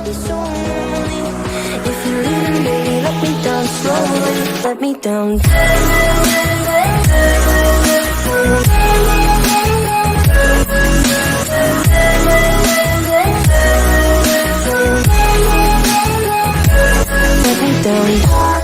be so lonely. If you're leaving, baby, let me down slowly. Let me down. Let me down.